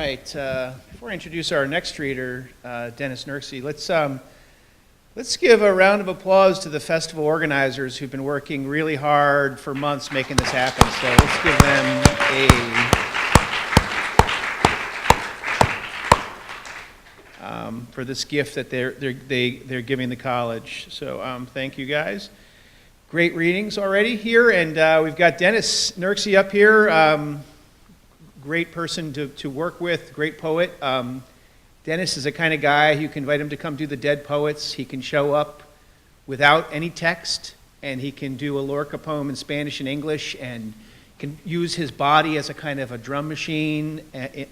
right. Before I introduce our next reader, Dennis Nurkse, let's give a round of applause to the festival organizers who've been working really hard for months making this happen. So let's give them for this gift that they're giving the college. So thank you guys. Great readings already here, and we've got Dennis Nurkse up here. Great person to work with, great poet. Dennis is the kind of guy you can invite him to come do the Dead Poets. He can show up without any text, and he can do a Lorca poem in Spanish and English, and can use his body as a kind of a drum machine,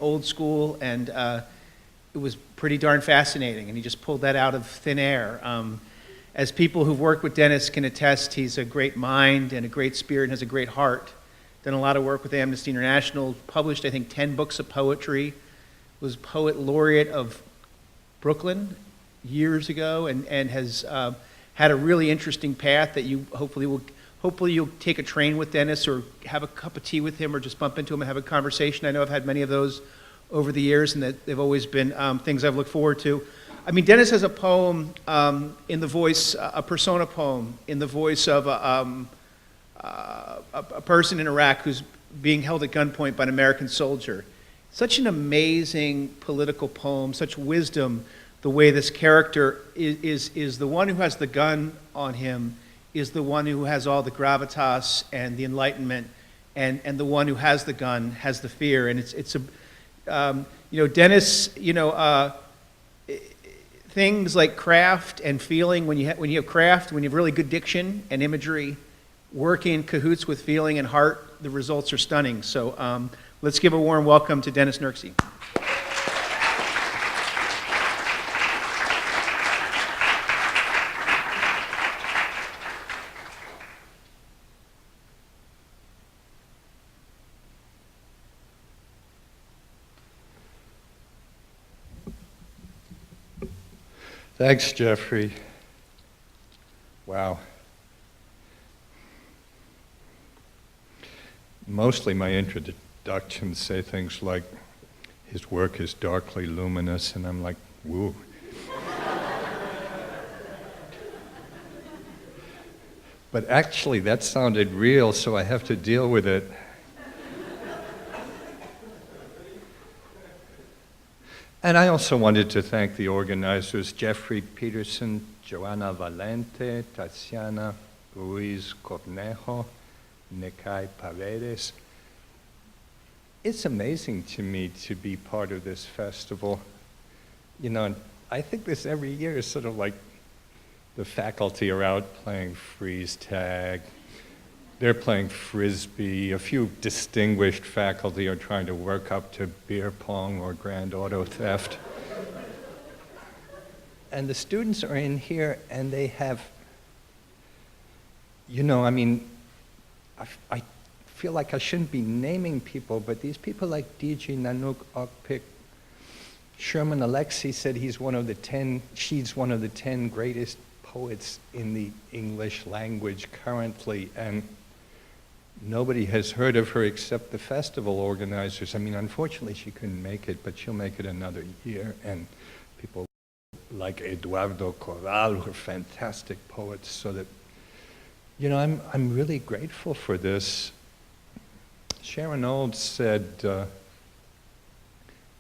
old school, and it was pretty darn fascinating, and he just pulled that out of thin air. As people who've worked with Dennis can attest, he's a great mind and a great spirit and has a great heart. Done a lot of work with Amnesty International, published, I think, 10 books of poetry, was poet laureate of Brooklyn years ago, and has had a really interesting path that you hopefully you'll take a train with Dennis or have a cup of tea with him or just bump into him and have a conversation. I know I've had many of those over the years, and that they've always been things I've looked forward to. I mean, Dennis has a poem in the voice, a persona poem, in the voice of a person in Iraq who's being held at gunpoint by an American soldier. Such an amazing political poem, such wisdom, the way this character is the one who has the gun on him, is the one who has all the gravitas and the enlightenment, and the one who has the gun has the fear. And it's Dennis, things like craft and feeling, when you have craft, when you have really good diction and imagery, working in cahoots with feeling and heart, the results are stunning. So let's give a warm welcome to Dennis Nurkse. Thanks, Jeffrey. Wow. Mostly my introductions say things like, his work is darkly luminous, and I'm like, woo. But actually, that sounded real, so I have to deal with it. And I also wanted to thank the organizers, Jeffrey Peterson, Joanna Valente, Tatiana Ruiz Cornejo, Nikai Paredes. It's amazing to me to be part of this festival. I think this every year is sort of like the faculty are out playing freeze tag. They're playing frisbee. A few distinguished faculty are trying to work up to beer pong or grand auto theft. And the students are in here and they have, I feel like I shouldn't be naming people, but these people like D.G. Nanook Okpik, Sherman Alexie said she's one of the 10 greatest poets in the English language currently, and nobody has heard of her except the festival organizers. I mean, unfortunately she couldn't make it, but she'll make it another year, and people like Eduardo Corral, who are fantastic poets, so that I'm really grateful for this. Sharon Olds said,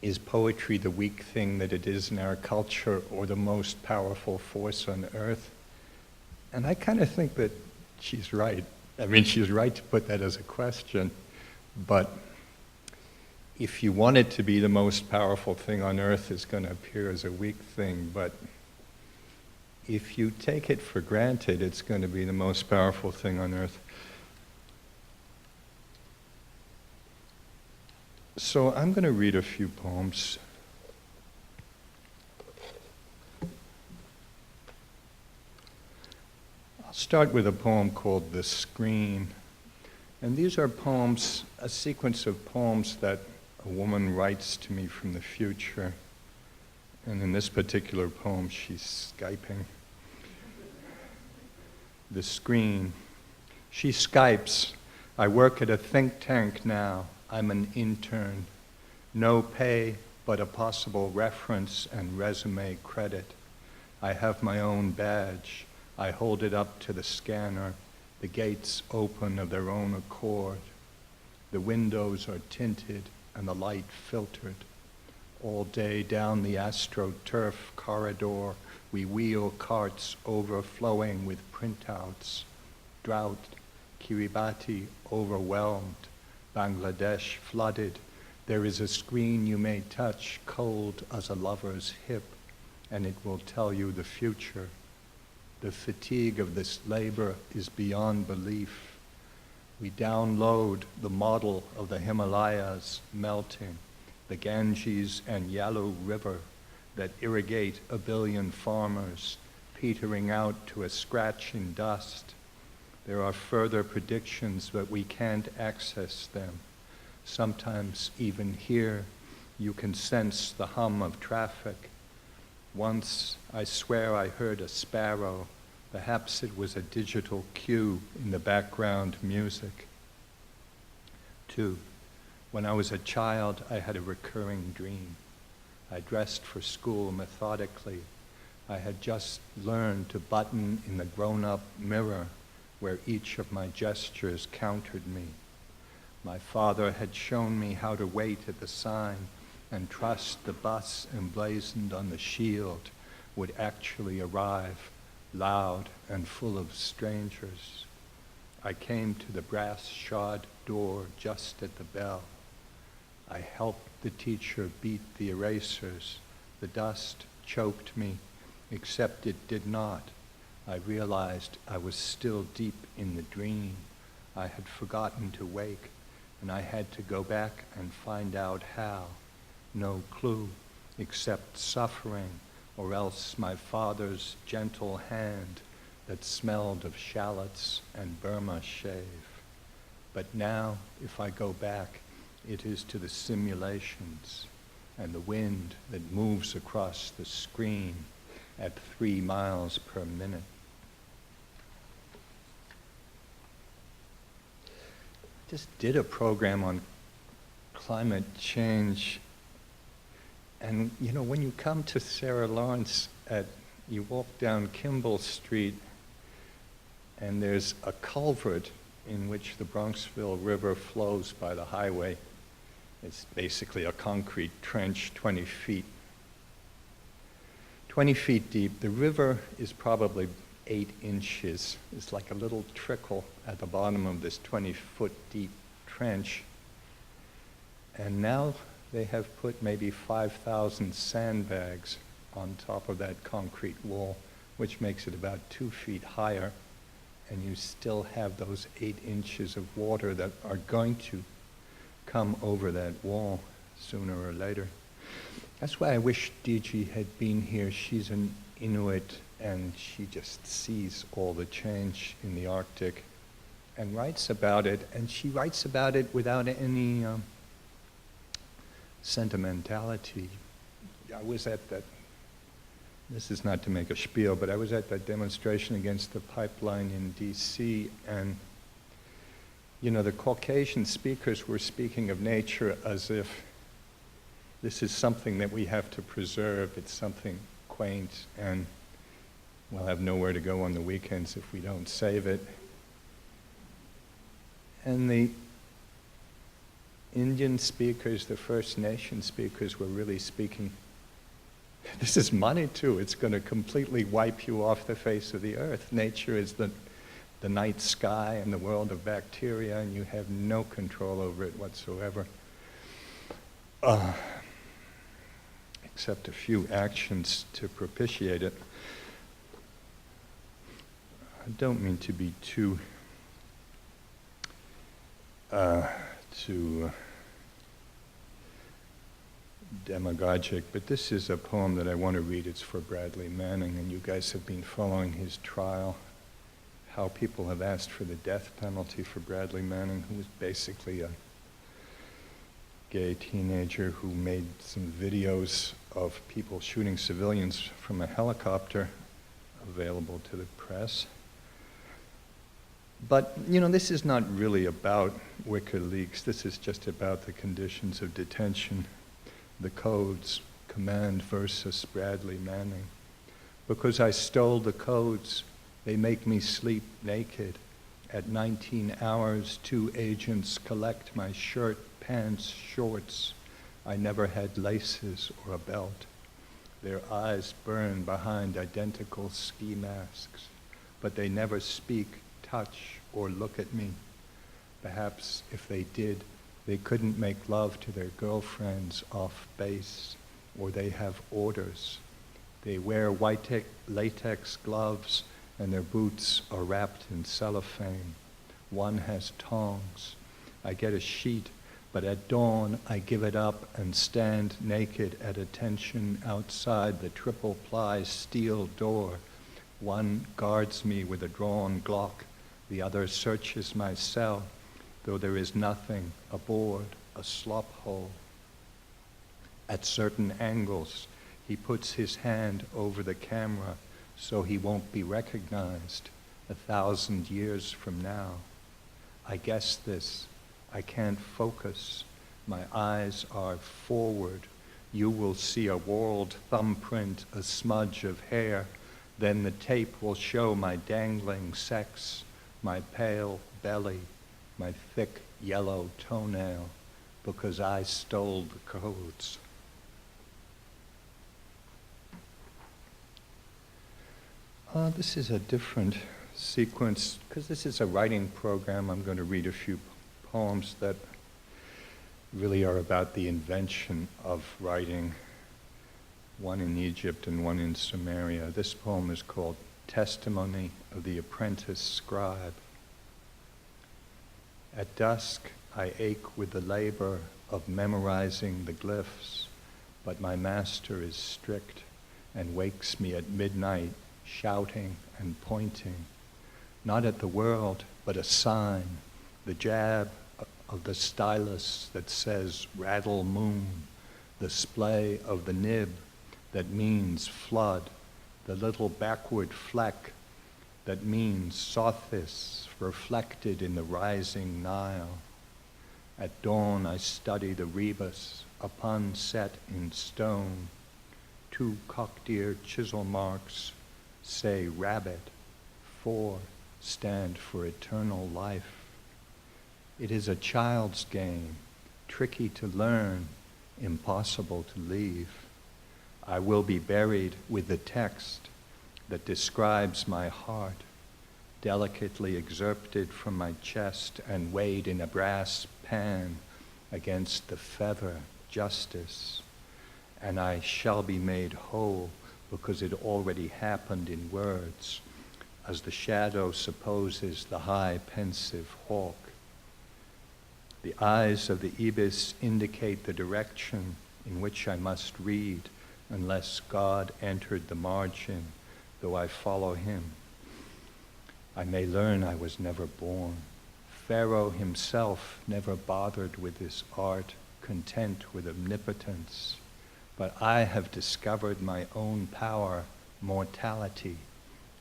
is poetry the weak thing that it is in our culture, or the most powerful force on earth? And I kind of think that she's right. I mean, she's right to put that as a question, but if you want it to be the most powerful thing on earth, it's going to appear as a weak thing, but if you take it for granted, it's going to be the most powerful thing on earth. So I'm going to read a few poems. I'll start with a poem called The Screen. And these are poems, a sequence of poems that a woman writes to me from the future. And in this particular poem, she's Skyping. The Screen. She Skypes. I work at a think tank now. I'm an intern. No pay, but a possible reference and resume credit. I have my own badge. I hold it up to the scanner. The gates open of their own accord. The windows are tinted and the light filtered. All day down the AstroTurf corridor, we wheel carts overflowing with printouts. Drought, Kiribati overwhelmed, Bangladesh flooded. There is a screen you may touch, cold as a lover's hip, and it will tell you the future. The fatigue of this labor is beyond belief. We download the model of the Himalayas melting, the Ganges and Yalu River that irrigate a billion farmers, petering out to a scratch in dust. There are further predictions, but we can't access them. Sometimes even here, you can sense the hum of traffic. Once, I swear I heard a sparrow. Perhaps it was a digital cue in the background music. 2. When I was a child, I had a recurring dream. I dressed for school methodically. I had just learned to button in the grown-up mirror where each of my gestures countered me. My father had shown me how to wait at the sign and trust the bus emblazoned on the shield would actually arrive, loud and full of strangers. I came to the brass-shod door just at the bell. I helped the teacher beat the erasers. The dust choked me, except it did not. I realized I was still deep in the dream. I had forgotten to wake, and I had to go back and find out how. No clue, except suffering, or else my father's gentle hand that smelled of shallots and Burma shave. But now, if I go back, it is to the simulations and the wind that moves across the screen at 3 miles per minute. Just did a program on climate change, and you know, when you come to Sarah Lawrence, you walk down Kimball Street, and there's a culvert in which the Bronxville River flows by the highway. It's basically a concrete trench 20 feet deep. The river is probably 8 inches. It's like a little trickle at the bottom of this 20-foot deep trench. And now they have put maybe 5,000 sandbags on top of that concrete wall, which makes it about 2 feet higher. And you still have those 8 inches of water that are going to come over that wall sooner or later. That's why I wish DG had been here. She's an Inuit, and she just sees all the change in the Arctic and writes about it. And she writes about it without any sentimentality. I was at that, this is not to make a spiel, but I was at that demonstration against the pipeline in DC, and you know, the Caucasian speakers were speaking of nature as if this is something that we have to preserve. It's something quaint, and we'll have nowhere to go on the weekends if we don't save it. And the Indian speakers, the First Nation speakers, were really speaking, this is money too. It's going to completely wipe you off the face of the earth. Nature is the night sky and the world of bacteria, and you have no control over it whatsoever. Except a few actions to propitiate it. I don't mean to be too demagogic, but this is a poem that I want to read. It's for Bradley Manning, and you guys have been following his trial, how people have asked for the death penalty for Bradley Manning, who was basically a gay teenager who made some videos of people shooting civilians from a helicopter available to the press. But, you know, this is not really about WikiLeaks. This is just about the conditions of detention, the codes, Command versus Bradley Manning. Because I stole the codes, they make me sleep naked. At 19 hours, 2 agents collect my shirt, pants, shorts. I never had laces or a belt. Their eyes burn behind identical ski masks, but they never speak, touch, or look at me. Perhaps if they did, they couldn't make love to their girlfriends off base, or they have orders. They wear white latex gloves, and their boots are wrapped in cellophane. One has tongs. I get a sheet, but at dawn I give it up and stand naked at attention outside the triple-ply steel door. One guards me with a drawn Glock. The other searches my cell, though there is nothing, a board, a slop hole. At certain angles, he puts his hand over the camera so he won't be recognized 1,000 years from now. I guess this. I can't focus. My eyes are forward. You will see a walled thumbprint, a smudge of hair. Then the tape will show my dangling sex, my pale belly, my thick yellow toenail, because I stole the codes. This is a different sequence, because this is a writing program. I'm going to read a few poems that really are about the invention of writing, one in Egypt and one in Sumeria. This poem is called Testimony of the Apprentice Scribe. At dusk, I ache with the labor of memorizing the glyphs, but my master is strict and wakes me at midnight, shouting and pointing, not at the world, but a sign, the jab of the stylus that says rattle moon, the splay of the nib that means flood, the little backward fleck that means Sothis reflected in the rising Nile. At dawn I study the rebus, a pun set in stone. 2 cock-deer chisel marks say rabbit, 4 stand for eternal life. It is a child's game, tricky to learn, impossible to leave. I will be buried with the text that describes my heart, delicately excerpted from my chest and weighed in a brass pan against the feather justice. And I shall be made whole because it already happened in words, as the shadow supposes the high pensive hawk. The eyes of the ibis indicate the direction in which I must read, unless God entered the margin, though I follow him. I may learn I was never born. Pharaoh himself never bothered with this art, content with omnipotence. But I have discovered my own power, mortality.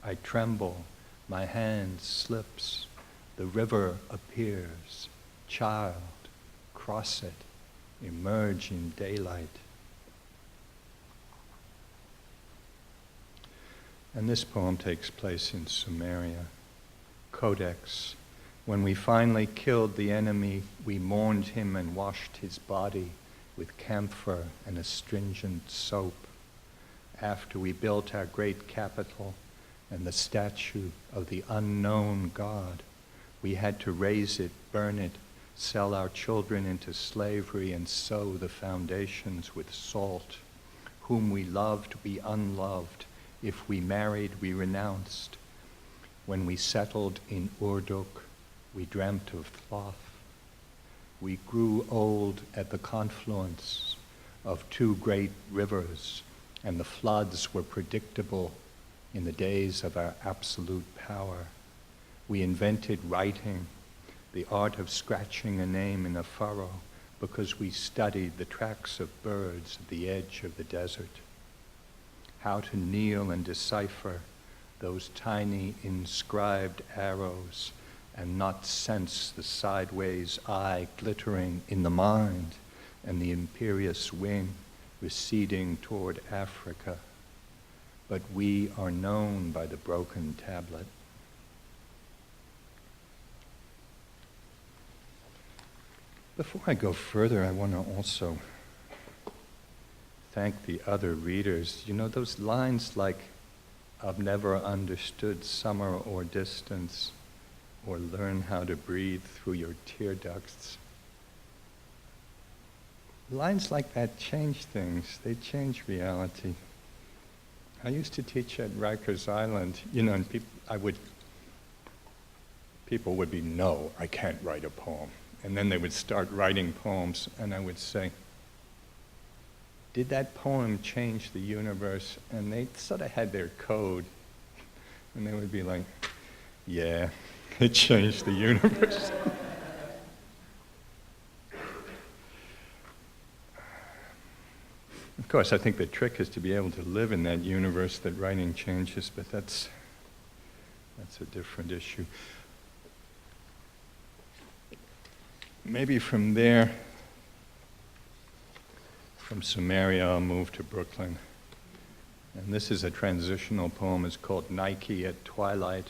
I tremble, my hand slips, the river appears. Child, cross it, emerge in daylight. And this poem takes place in Sumeria. Codex. When we finally killed the enemy, we mourned him and washed his body with camphor and astringent soap. After we built our great capital and the statue of the unknown God, we had to raise it, burn it, sell our children into slavery, and sow the foundations with salt. Whom we loved, we unloved. If we married, we renounced. When we settled in Urduk, we dreamt of Thoth. We grew old at the confluence of 2 great rivers, and the floods were predictable in the days of our absolute power. We invented writing, the art of scratching a name in a furrow, because we studied the tracks of birds at the edge of the desert. How to kneel and decipher those tiny inscribed arrows and not sense the sideways eye glittering in the mind and the imperious wing receding toward Africa. But we are known by the broken tablet. Before I go further, I want to also thank the other readers. You know, those lines like, "I've never understood summer or distance," or "learn how to breathe through your tear ducts." Lines like that change things. They change reality. I used to teach at Rikers Island, you know, and people would be, "No, I can't write a poem." And then they would start writing poems, and I would say, "Did that poem change the universe?" And they sort of had their code, and they would be like, "Yeah, it changed the universe." Of course, I think the trick is to be able to live in that universe that writing changes, but that's a different issue. Maybe from there, from Samaria, I'll move to Brooklyn. And this is a transitional poem. It's called Nike at Twilight.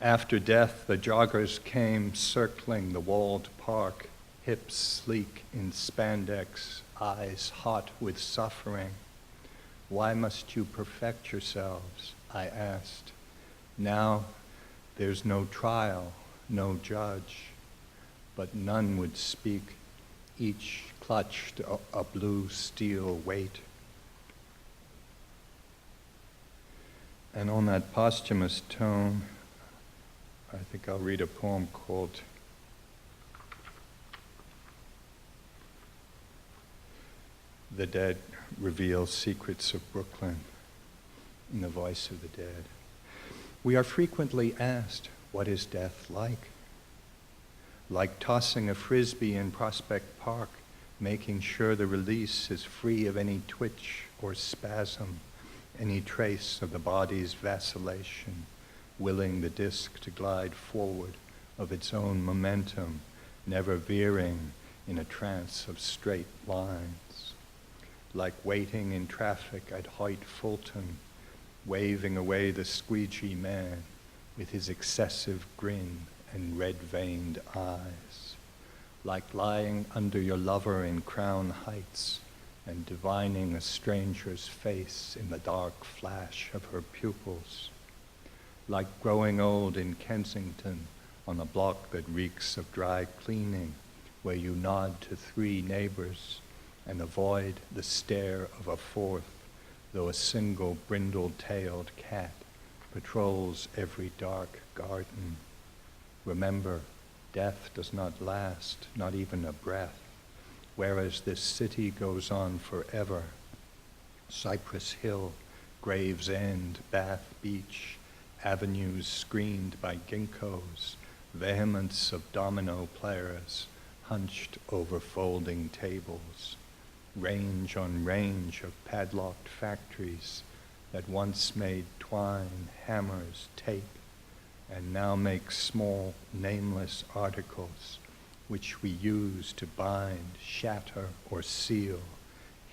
After death, the joggers came circling the walled park, hips sleek in spandex, eyes hot with suffering. "Why must you perfect yourselves?" I asked. "Now there's no trial, no judge." But none would speak. Each clutched a blue steel weight. And on that posthumous tone, I think I'll read a poem called "The Dead Reveal Secrets of Brooklyn" in the voice of the dead. We are frequently asked, what is death like? Like tossing a frisbee in Prospect Park, making sure the release is free of any twitch or spasm, any trace of the body's vacillation, willing the disc to glide forward of its own momentum, never veering in a trance of straight lines. Like waiting in traffic at Hoyt Fulton, waving away the squeegee man with his excessive grin and red-veined eyes. Like lying under your lover in Crown Heights and divining a stranger's face in the dark flash of her pupils. Like growing old in Kensington on a block that reeks of dry cleaning, where you nod to 3 neighbors and avoid the stare of a 4th, though a single brindle-tailed cat patrols every dark garden. Remember, death does not last, not even a breath, whereas this city goes on forever. Cypress Hill, Gravesend, Bath Beach, avenues screened by ginkgos, vehemence of domino players hunched over folding tables, range on range of padlocked factories that once made twine, hammers, tape, and now make small, nameless articles which we use to bind, shatter, or seal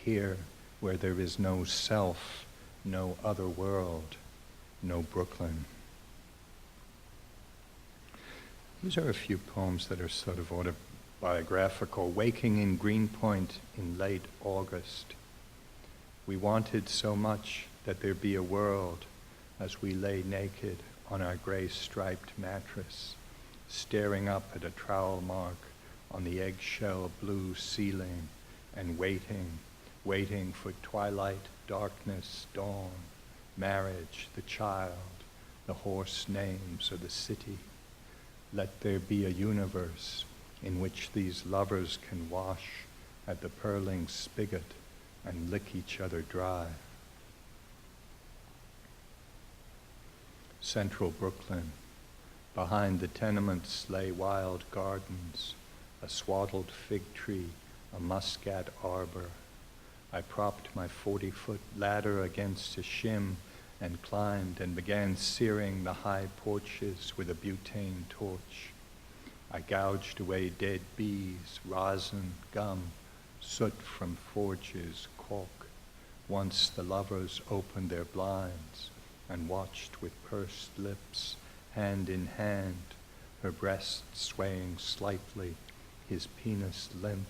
here where there is no self, no other world, no Brooklyn. These are a few poems that are sort of autobiographical. Waking in Greenpoint in late August. We wanted so much that there be a world as we lay naked on our gray-striped mattress, staring up at a trowel mark on the eggshell blue ceiling and waiting for twilight, darkness, dawn, marriage, the child, the horse names of the city. Let there be a universe in which these lovers can wash at the purling spigot and lick each other dry. Central Brooklyn. Behind the tenements lay wild gardens, a swaddled fig tree, a muscat arbor. I propped my 40-foot ladder against a shim and climbed and began searing the high porches with a butane torch. I gouged away dead bees, rosin, gum, soot from forges, cork. Once the lovers opened their blinds and watched with pursed lips, hand in hand, her breast swaying slightly, his penis limp,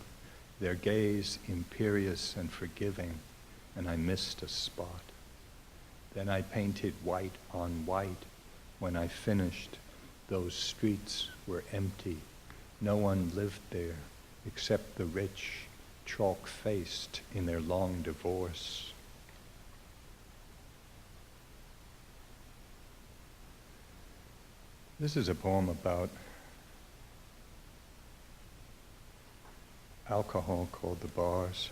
their gaze imperious and forgiving, and I missed a spot. Then I painted white on white. When I finished, those streets were empty. No one lived there except the rich, chalk-faced in their long divorce. This is a poem about alcohol called The Bars.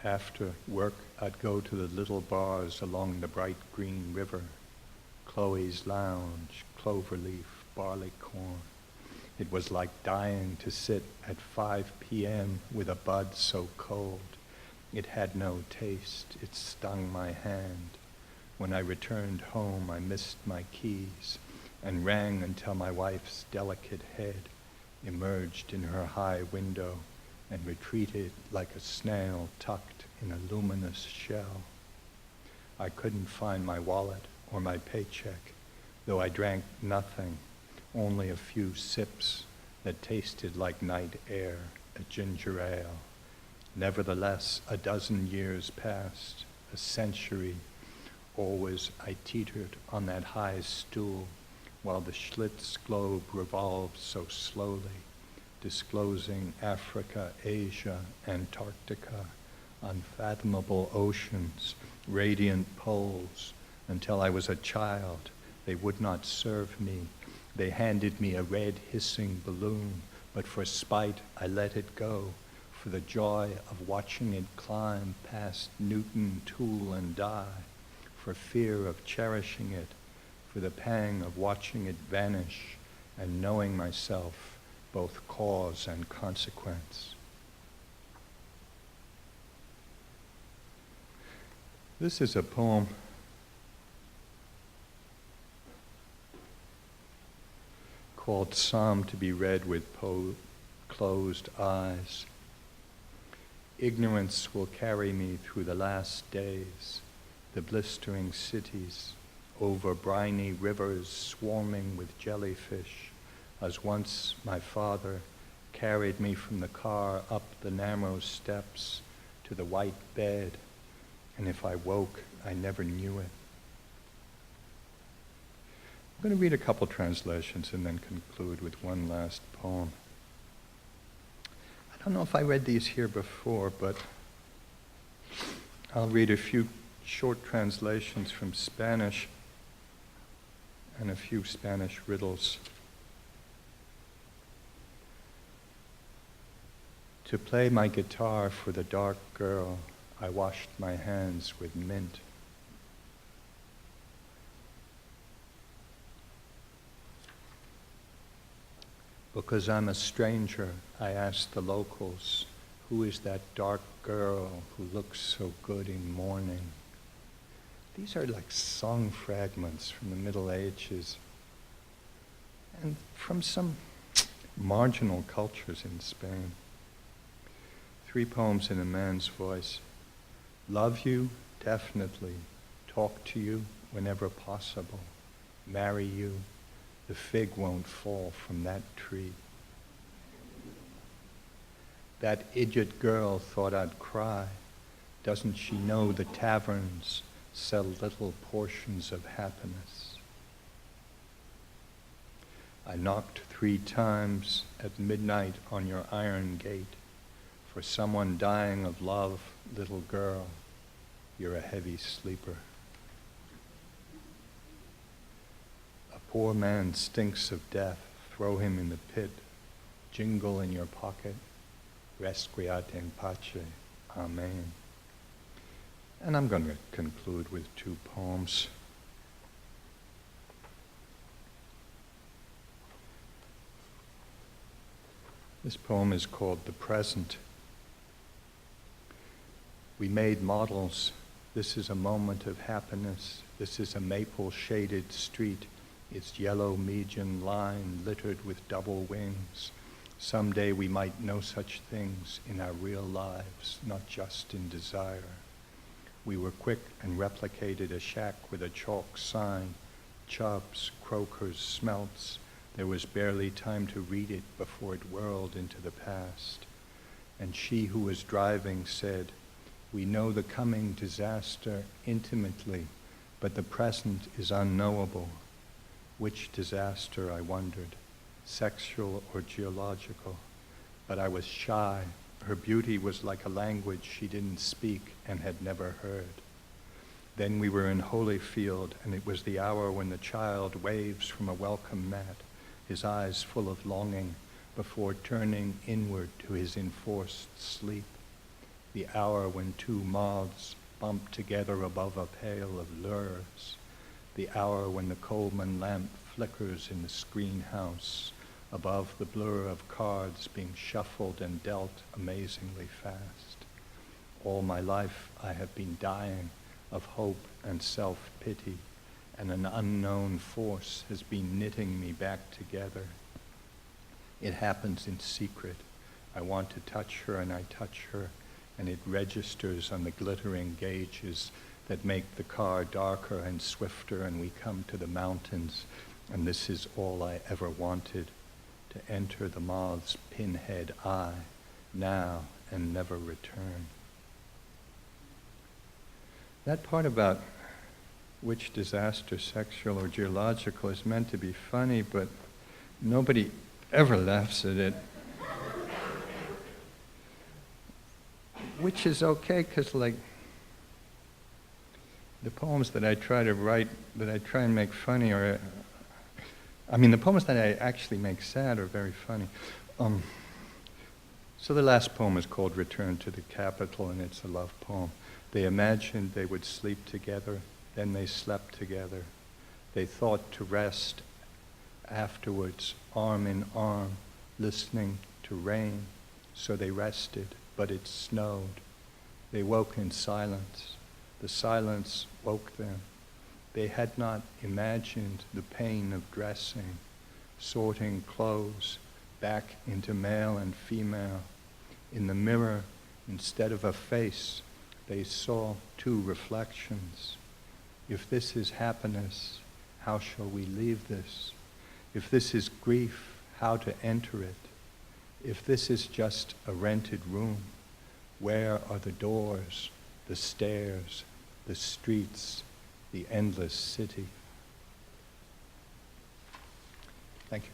After work, I'd go to the little bars along the bright green river. Chloe's Lounge, Cloverleaf, Barleycorn. It was like dying to sit at 5 p.m. with a bud so cold. It had no taste. It stung my hand. When I returned home, I missed my keys and rang until my wife's delicate head emerged in her high window and retreated like a snail tucked in a luminous shell. I couldn't find my wallet or my paycheck, though I drank nothing, only a few sips that tasted like night air, a ginger ale. Nevertheless, a dozen years passed, a century. Always I teetered on that high stool while the Schlitz globe revolved so slowly, disclosing Africa, Asia, Antarctica, unfathomable oceans, radiant poles. Until I was a child, they would not serve me. They handed me a red hissing balloon, but for spite I let it go, for the joy of watching it climb past Newton, Tool, and die, for fear of cherishing it, for the pang of watching it vanish and knowing myself both cause and consequence. This is a poem called Psalm to be read with closed eyes. Ignorance will carry me through the last days, the blistering cities, over briny rivers swarming with jellyfish, as once my father carried me from the car up the narrow steps to the white bed, and if I woke, I never knew it. I'm going to read a couple translations and then conclude with one last poem. I don't know if I read these here before, but I'll read a few short translations from Spanish and a few Spanish riddles. To play my guitar for the dark girl, I washed my hands with mint. Because I'm a stranger, I asked the locals, who is that dark girl who looks so good in mourning? These are like song fragments from the Middle Ages and from some marginal cultures in Spain. 3 poems in a man's voice. Love you, definitely. Talk to you whenever possible. Marry you. The fig won't fall from that tree. That idiot girl thought I'd cry. Doesn't she know the taverns sell little portions of happiness? I knocked 3 times at midnight on your iron gate. For someone dying of love, little girl, you're a heavy sleeper. Poor man stinks of death, throw him in the pit, jingle in your pocket, resquiat in pace, amen. And I'm going to conclude with 2 poems. This poem is called The Present. We made models This is a moment of happiness. This is a maple-shaded street, its yellow median line littered with double wings. Someday we might know such things in our real lives, not just in desire. We were quick and replicated a shack with a chalk sign, chubs, croakers, smelts. There was barely time to read it before it whirled into the past. And she who was driving said, "We know the coming disaster intimately, but the present is unknowable." Which disaster, I wondered, sexual or geological? But I was shy. Her beauty was like a language she didn't speak and had never heard. Then we were in Holyfield, and it was the hour when the child waves from a welcome mat, his eyes full of longing, before turning inward to his enforced sleep. The hour when two moths bump together above a pail of lures. The hour when the Coleman lamp flickers in the screen house, above the blur of cards being shuffled and dealt amazingly fast. All my life I have been dying of hope and self-pity, and an unknown force has been knitting me back together. It happens in secret. I want to touch her, and I touch her, and it registers on the glittering gauges that make the car darker and swifter, and we come to the mountains, and this is all I ever wanted, to enter the moth's pinhead eye, now and never return. That part about which disaster, sexual or geological, is meant to be funny, but nobody ever laughs at it. Which is okay, because like the poems that I try to write, that I try and make funny, are, the poems that I actually make sad are very funny. So the last poem is called Return to the Capital, and it's a love poem. They imagined they would sleep together, then they slept together. They thought to rest afterwards, arm in arm, listening to rain. So they rested, but it snowed. They woke in silence. The silence woke them. They had not imagined the pain of dressing, sorting clothes back into male and female. In the mirror, instead of a face, they saw two reflections. If this is happiness, how shall we leave this? If this is grief, how to enter it? If this is just a rented room, where are the doors, the stairs, the streets, the endless city? Thank you.